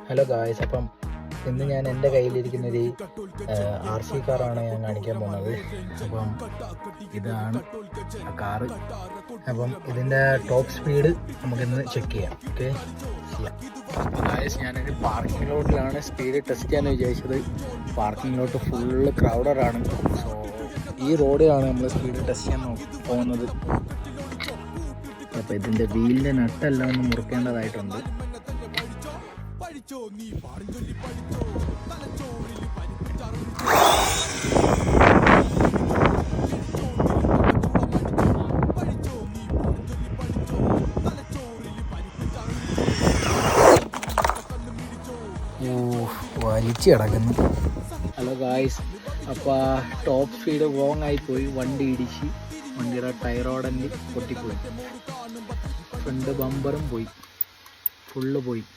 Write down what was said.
Hello guys, അപ്പം ഇന്ന് ഞാൻ എൻ്റെ കയ്യിലിരിക്കുന്നൊരു RC കാറാണ് ഞാൻ കാണിക്കാൻ പോകുന്നത്. അപ്പം ഇതാണ് ആ കാറ്. അപ്പം ഇതിൻ്റെ ടോപ്പ് സ്പീഡ് നമുക്കിന്ന് ചെക്ക് ചെയ്യാം. ഓക്കെ, ഗായ്സ്, ഞാനൊരു പാർക്കിംഗ് ലോട്ടിലാണ് സ്പീഡ് ടെസ്റ്റ് ചെയ്യാൻ വിചാരിച്ചത്. പാർക്കിംഗ് ലോട്ട് ഫുള്ള് ക്രൗഡഡാണ്. സോ ഈ റോഡിലാണ് നമ്മൾ സ്പീഡ് ടെസ്റ്റ് ചെയ്യാൻ പോകുന്നത്. അപ്പോൾ ഇതിൻ്റെ വീലിൻ്റെ നട്ടെല്ലാം ഒന്ന് മുറിക്കേണ്ടതായിട്ടുണ്ട്. വലിച്ചു കിടക്കുന്നു. ഹലോ ഗായ്സ്, അപ്പോൾ ടോപ്പ് സ്പീഡ് റോങ് ആയിപ്പോയി. വണ്ടി ഇടിച്ച് വണ്ടിയുടെ ടയറോടഞ്ഞ് പൊട്ടിപ്പോയി. ഫ്രണ്ട് ബമ്പറും പോയി, ഫുള്ള് പോയി.